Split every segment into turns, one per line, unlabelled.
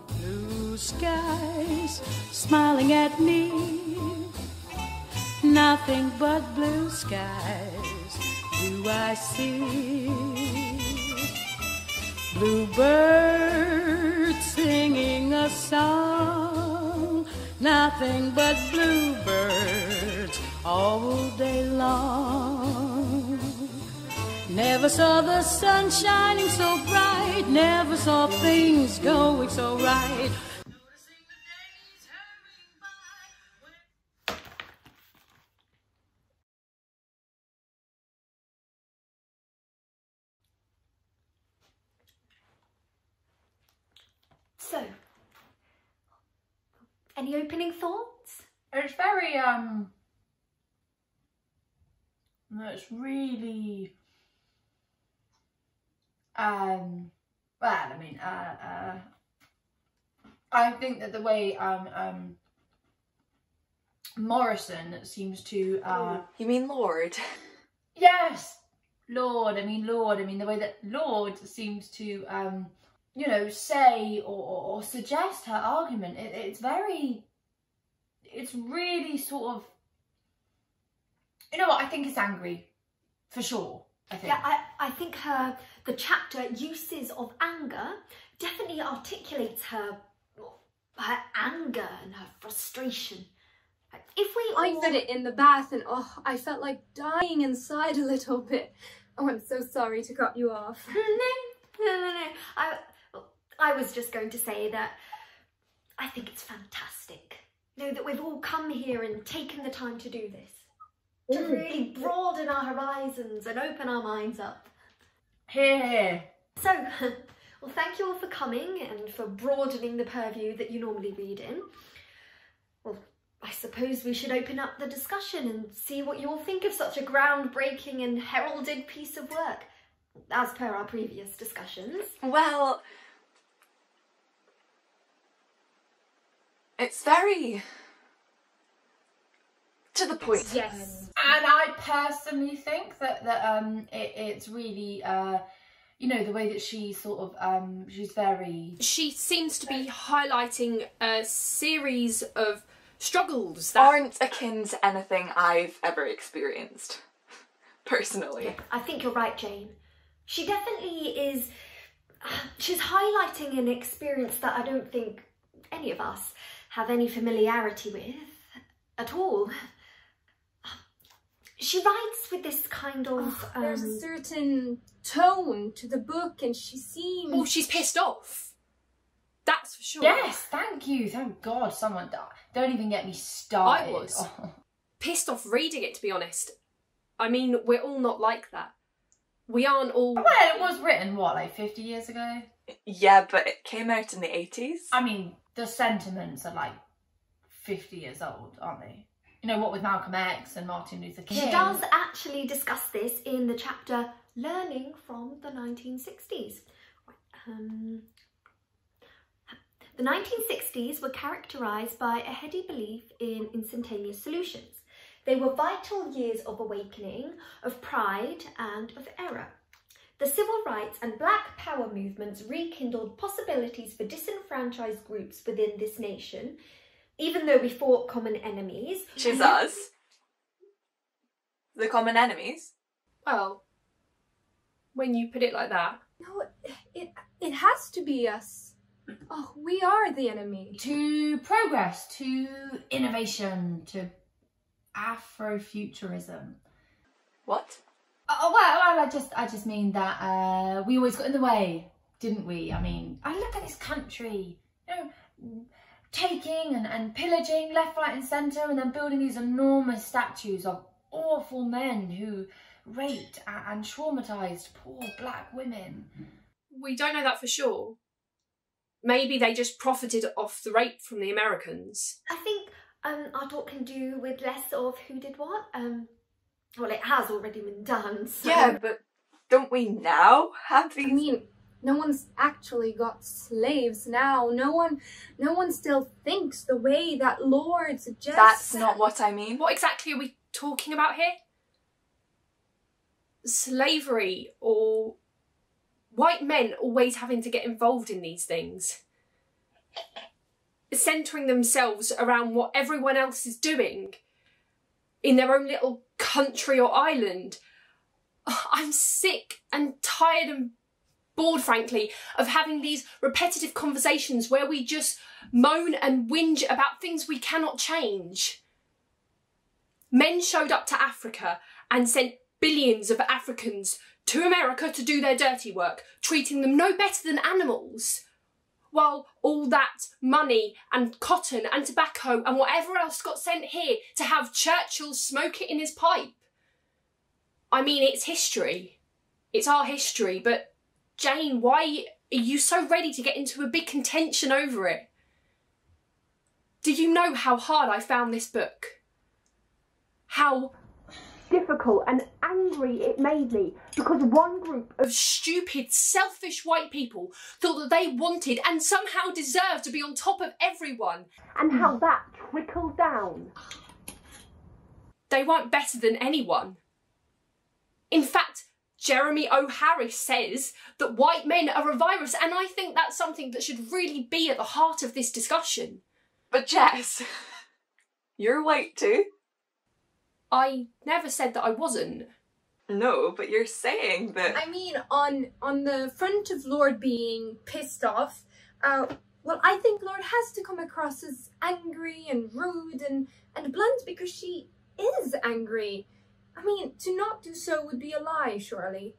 Blue skies smiling at me, nothing but blue skies do I see. Bluebirds singing a song, nothing but bluebirds all day long. Never saw the sun shining so bright, never saw things going so right. Noticing the days hurrying by.
So, any opening thoughts?
It's very, it's really, well, I mean, I think that the way, Morrison seems to,
You mean Lord?
Yes, Lord, I mean, the way that Lord seems to, you know, say or suggest her argument, it's really sort of, you know what, I think it's angry, for sure, I think.
Yeah, I think the chapter Uses of Anger definitely articulates her anger and her frustration. If we
I read it in the bath and oh, I felt like dying inside a little bit. Oh, I'm so sorry to cut you off.
No. I was just going to say that I think it's fantastic. You know, that we've all come here and taken the time to do this. To really broaden our horizons and open our minds up.
Here.
So, well, thank you all for coming and for broadening the purview that you normally read in. Well, I suppose we should open up the discussion and see what you all think of such a groundbreaking and heralded piece of work, as per our previous discussions.
Well, it's very to the point.
Yes.
And I personally think that it's really, you know, the way that she sort of, she's very...
She seems to be highlighting a series of struggles that
aren't akin to anything I've ever experienced, personally.
Yeah, I think you're right, Jane. She definitely is, she's highlighting an experience that I don't think any of us have any familiarity with at all. She writes with this kind of...
there's a certain tone to the book and she seems... Well, she's pissed off. That's for sure.
Yes, thank you. Thank God someone... Don't even get me started.
I was pissed off reading it, to be honest. I mean, we're all not like that. We aren't all...
Well, it was written, what, like 50 years ago?
Yeah, but it came out in the 80s.
I mean, the sentiments are like 50 years old, aren't they? You know, what with Malcolm X and Martin Luther King.
She does actually discuss this in the chapter Learning from the 1960s. The 1960s were characterised by a heady belief in instantaneous solutions. They were vital years of awakening, of pride and of error. The civil rights and Black Power movements rekindled possibilities for disenfranchised groups within this nation, even though we fought common enemies.
Which is us. The common enemies.
Well, when you put it like that. No, it has to be us. Oh, we are the enemy.
To progress, to innovation, to Afrofuturism.
What?
Oh, well, I just mean that we always got in the way, didn't we? I mean, I look at this country, you know, taking and pillaging left, right and centre, and then building these enormous statues of awful men who raped and traumatised poor Black women.
We don't know that for sure. Maybe they just profited off the rape from the Americans.
I think our talk can do with less of who did what. Well, it has already been done, so...
Yeah, but don't we now have these...
I mean, No one's actually got slaves now. No one still thinks the way that Lord suggests.
That's not what I mean.
What exactly are we talking about here? Slavery, or white men always having to get involved in these things? Centering themselves around what everyone else is doing in their own little country or island. I'm sick and tired and bored, frankly, of having these repetitive conversations where we just moan and whinge about things we cannot change. Men showed up to Africa and sent billions of Africans to America to do their dirty work, treating them no better than animals, while all that money and cotton and tobacco and whatever else got sent here to have Churchill smoke it in his pipe. I mean, it's history. It's our history, but Jane, why are you so ready to get into a big contention over it? Do you know how hard I found this book? How difficult and angry it made me because one group of stupid, selfish white people thought that they wanted and somehow deserved to be on top of everyone, and how that trickled down. They weren't better than anyone. In fact, Jeremy O. Harris says that white men are a virus, and I think that's something that should really be at the heart of this discussion.
But Jess, you're white too.
I never said that I wasn't.
No, but you're saying that...
I mean, on the front of Lord being pissed off, well, I think Lord has to come across as angry and rude and blunt because she is angry. I mean, to not do so would be a lie, surely.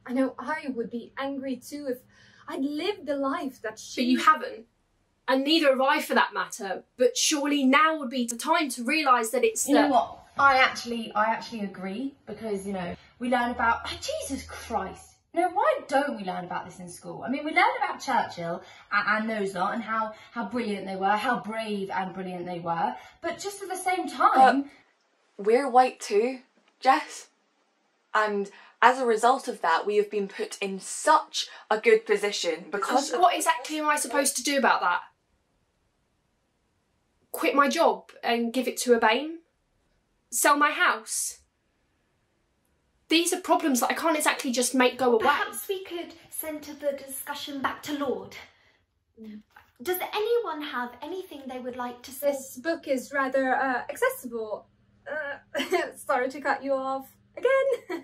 I know I would be angry too if I'd lived the life that she...
But you haven't. And neither have I, for that matter. But surely now would be the time to realise that it's...
You know what? I actually agree, because, you know, we learn about... Oh, Jesus Christ. You know, why don't we learn about this in school? I mean, we learned about Churchill and those lot and how brilliant they were, how brave and brilliant they were. But just at the same time...
We're white too, Jess. And as a result of that, we have been put in such a good position because...
What exactly am I supposed to do about that? Quit my job and give it to a BAME? Sell my house? These are problems that I can't exactly just make go away.
Perhaps we could centre the discussion back to Lord. Does anyone have anything they would like to say?
This book is rather accessible. Sorry to cut you off again.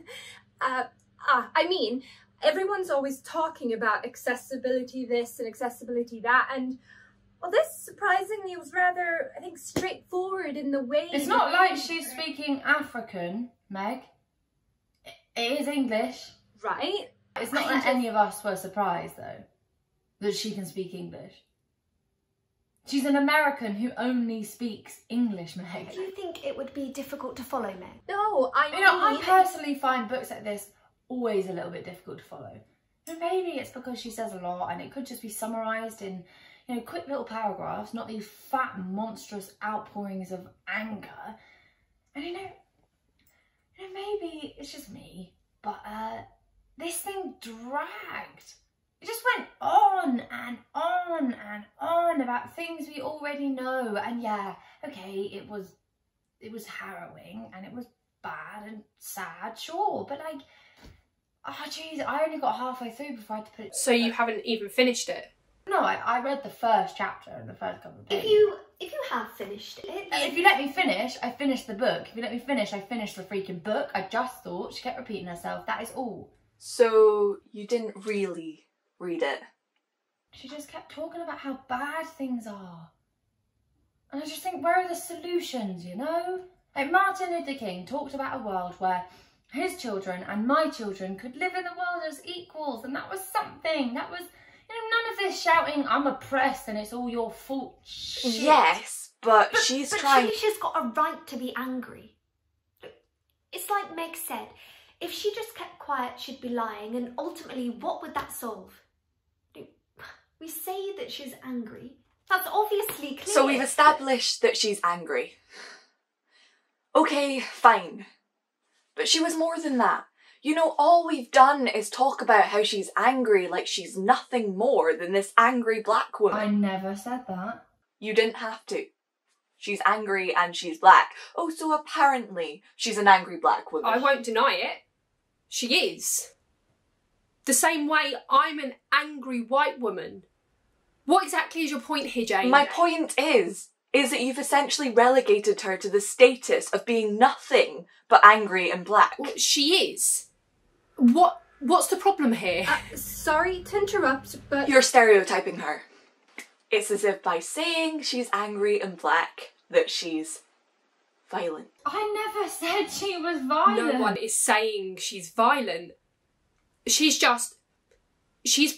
I mean, everyone's always talking about accessibility this and accessibility that, and well, this surprisingly was rather, I think, straightforward in the way...
It's not like she's speaking African, Meg. It is English.
Right?
It's not that any of us were surprised, though, that she can speak English. She's an American who only speaks English, Meg.
Do you think it would be difficult to follow, Meg?
No,
I personally find books like this always a little bit difficult to follow. And maybe it's because she says a lot and it could just be summarised in, you know, quick little paragraphs, not these fat, monstrous outpourings of anger. And you know, maybe it's just me, but this thing dragged. It just went on and on and on about things we already know. And yeah, okay, it was harrowing and it was bad and sad, sure, but like, oh jeez, I only got halfway through before I had to put it...
So you haven't even finished it?
No, I read the first chapter and the first couple of pages.
If you have finished it...
If you let me finish, I finished the book. If you let me finish, I finished the freaking book. I just thought she kept repeating herself. That is all.
So you didn't really read it?
She just kept talking about how bad things are. And I just think, where are the solutions, you know? Like Martin Luther King talked about a world where his children and my children could live in the world as equals, and that was something. That was, you know, none of this shouting, I'm oppressed and it's all your fault shit.
Yes, but she's trying...
She's got a right to be angry. It's like Meg said, if she just kept quiet, she'd be lying, and ultimately, what would that solve? We say that she's angry. That's obviously clear.
So we've established that she's angry. Okay, fine. But she was more than that. You know, all we've done is talk about how she's angry like she's nothing more than this angry black woman.
I never said that.
You didn't have to. She's angry and she's black. Oh, so apparently she's an angry black woman.
I won't deny it. She is. The same way I'm an angry white woman. What exactly is your point here, Jane?
My point is that you've essentially relegated her to the status of being nothing but angry and black.
Well, she is. What's the problem here?
Sorry to interrupt, but...
You're stereotyping her. It's as if by saying she's angry and black, that she's violent.
I never said she was violent.
No one is saying she's violent. She's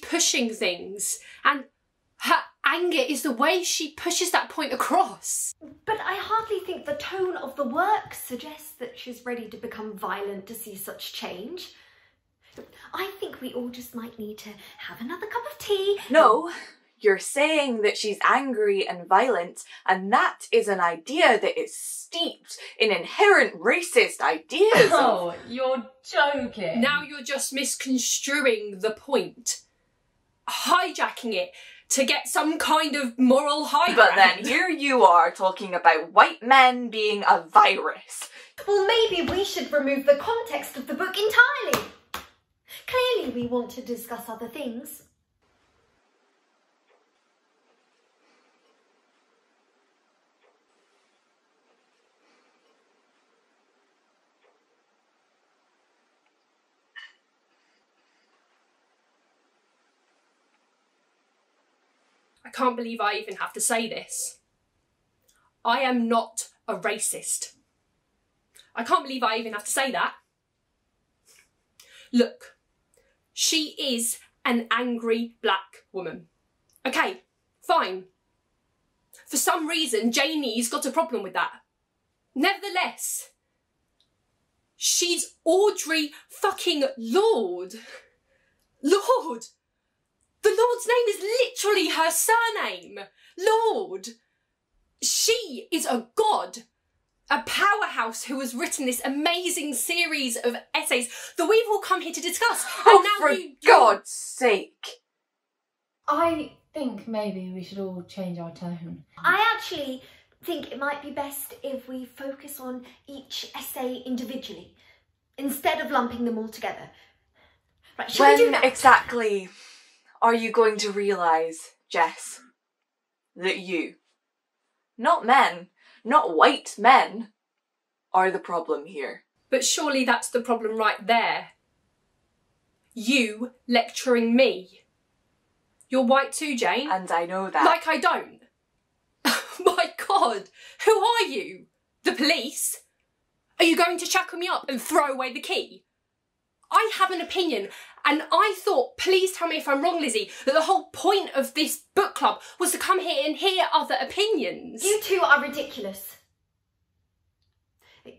pushing things, and her anger is the way she pushes that point across.
But I hardly think the tone of the work suggests that she's ready to become violent to see such change. I think we all just might need to have another cup of tea.
No, you're saying that she's angry and violent, and that is an idea that is steeped in inherent racist ideas.
Oh, you're joking.
Now you're just misconstruing the point. Hijacking it to get some kind of moral high ground.
But then here you are talking about white men being a virus.
Well, maybe we should remove the context of the book entirely. Clearly we want to discuss other things.
I can't believe I even have to say this. I am not a racist. I can't believe I even have to say that. Look, she is an angry black woman. Okay, fine. For some reason, Janie's got a problem with that. Nevertheless, she's Audrey fucking Lorde. Lorde! The Lord's name is literally her surname. Lorde. She is a god. A powerhouse who has written this amazing series of essays that we've all come here to discuss.
Oh, for God's sake.
I think maybe we should all change our tone.
I actually think it might be best if we focus on each essay individually, instead of lumping them all together. Right, shall we do that?
Exactly are you going to realise, Jess, that you, not men, not white men, are the problem here?
But surely that's the problem right there. You lecturing me. You're white too, Jane.
And I know that.
Like I don't. My God, who are you? The police? Are you going to shackle me up and throw away the key? I have an opinion, and I thought, please tell me if I'm wrong, Lizzie, that the whole point of this book club was to come here and hear other opinions.
You two are ridiculous.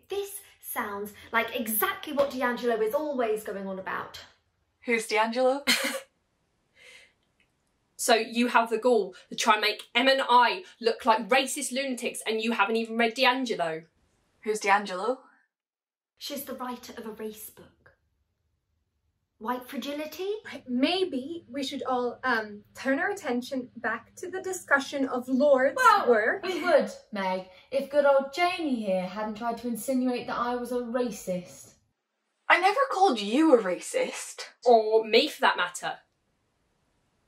This sounds like exactly what D'Angelo is always going on about.
Who's D'Angelo?
So you have the gall to try and make Em and I look like racist lunatics, and you haven't even read D'Angelo.
Who's D'Angelo?
She's the writer of a race book. White fragility?
Maybe we should all turn our attention back to the discussion of Lord's work.
We would, Meg, if good old Janie here hadn't tried to insinuate that I was a racist.
I never called you a racist.
Or me, for that matter.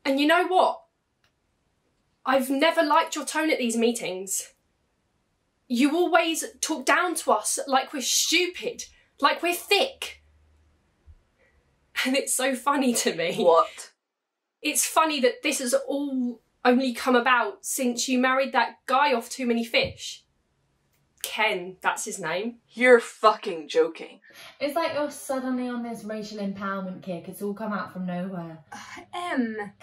And you know what? I've never liked your tone at these meetings. You always talk down to us like we're stupid, like we're thick. And it's so funny to me.
What?
It's funny that this has all only come about since you married that guy off Too Many Fish. Ken, that's his name.
You're fucking joking.
It's like you're suddenly on this racial empowerment kick. It's all come out from nowhere.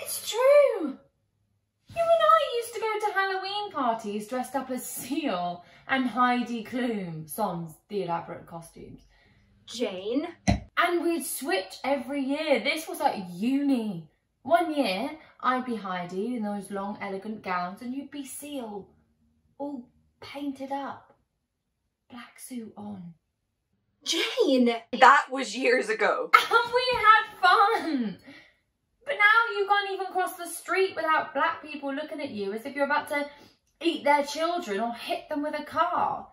It's true. You and I used to go to Halloween parties dressed up as Seal and Heidi Klum, sans the elaborate costumes.
Jane.
And we'd switch every year. This was at uni. One year, I'd be Heidi in those long, elegant gowns, and you'd be Seal, all painted up, black suit on.
Jane!
That was years ago.
And we had fun. But now you can't even cross the street without black people looking at you as if you're about to eat their children or hit them with a car.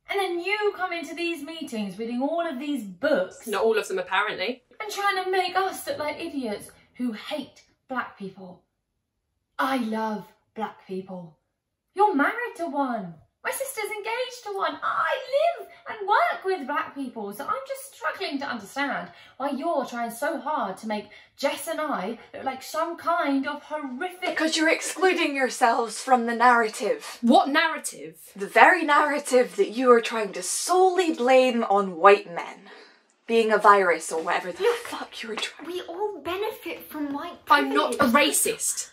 And then you come into these meetings reading all of these books.
Not all of them, apparently.
And trying to make us look like idiots who hate black people. I love black people. You're married to one. My sister's engaged to one. I live and work with black people. So I'm just struggling to understand why you're trying so hard to make Jess and I look like some kind of horrific...
Because you're excluding yourselves from the narrative.
What narrative?
The very narrative that you are trying to solely blame on white men. Being a virus or whatever the fuck you were trying.
We all benefit from white privilege.
I'm not a racist.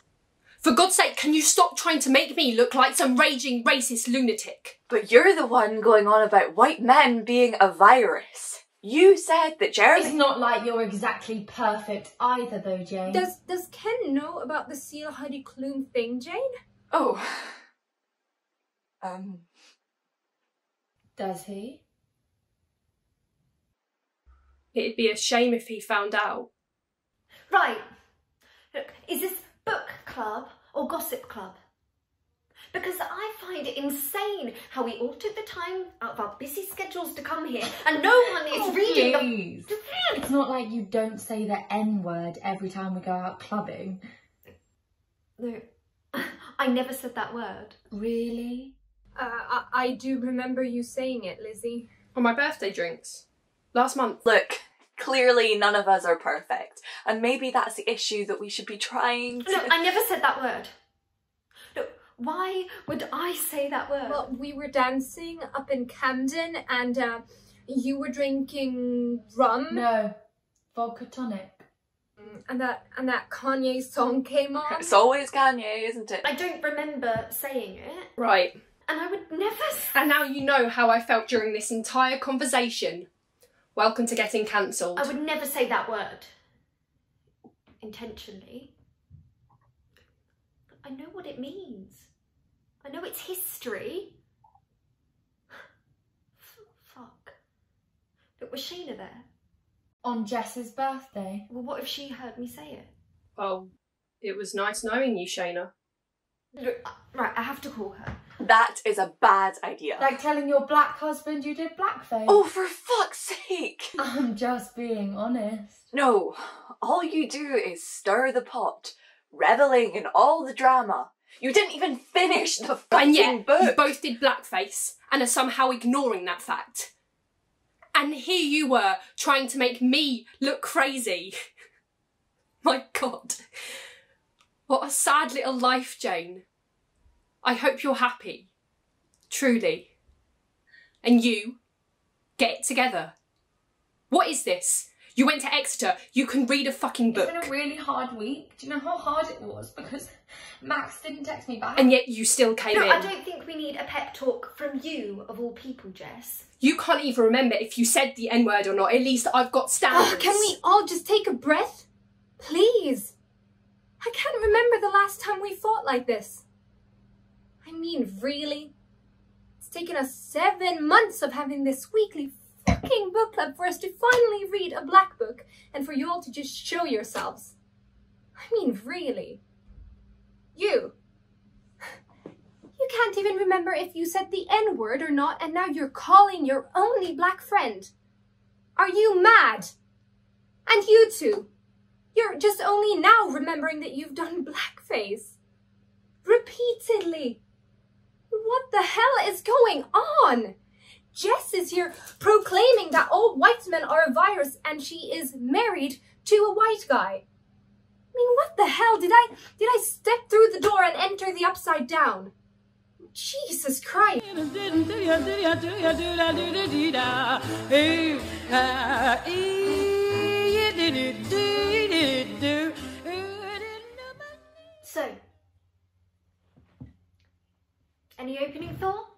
For God's sake, can you stop trying to make me look like some raging racist lunatic?
But you're the one going on about white men being a virus. You said that Jeremy...
It's not like you're exactly perfect either though, Jane.
Does Ken know about the Seal Heidi Klum thing, Jane?
Oh.
Does he?
It'd be a shame if he found out.
Right. Look, is this book club or gossip club? Because I find it insane how we all took the time out of our busy schedules to come here and no one is reading
please. It's not like you don't say the N-word every time we go out clubbing.
No, I never said that word.
Really?
I do remember you saying it, Lizzie.
On my birthday drinks. Last month.
Look, clearly none of us are perfect. And maybe that's the issue that we should be trying to...
No, I never said that word. Look, why would I say that word?
Well, we were dancing up in Camden and you were drinking rum.
No, vodka tonic.
And that Kanye song came on.
It's always Kanye, isn't it?
I don't remember saying it.
Right.
And I would never say...
And now you know how I felt during this entire conversation. Welcome to getting cancelled.
I would never say that word. Intentionally. I know what it means. I know its history. Fuck. Look, was Shayna there?
On Jess's birthday.
Well, what if she heard me say it?
Oh, it was nice knowing you, Shayna.
Look, right, I have to call her.
That is a bad idea.
Like telling your black husband you did blackface.
Oh, for fuck's sake!
I'm just being honest.
No, all you do is stir the pot, reveling in all the drama. You didn't even finish the fucking
And yet,
book.
you both did blackface and are somehow ignoring that fact. And here you were, trying to make me look crazy. My God. What a sad little life, Jane. I hope you're happy. Truly. And you, get it together. What is this? You went to Exeter, you can read a fucking book.
It's been a really hard week. Do you know how hard it was? Because Max didn't text me back.
And yet you still came in.
No, I don't think we need a pep talk from you, of all people, Jess.
You can't even remember if you said the N-word or not. At least I've got standards.
Oh, can we all just take a breath? Please. I can't remember the last time we fought like this. I mean, really? It's taken us 7 months of having this weekly fucking book club for us to finally read a black book and for you all to just show yourselves. I mean, really? You can't even remember if you said the N-word or not, and now you're calling your only black friend. Are you mad? And you two, you're just only now remembering that you've done blackface. Repeatedly. What the hell is going on? Jess is here proclaiming that all white men are a virus and she is married to a white guy. I mean, what the hell? Did I step through the door and enter the upside down? Jesus Christ.
So, any opening thoughts?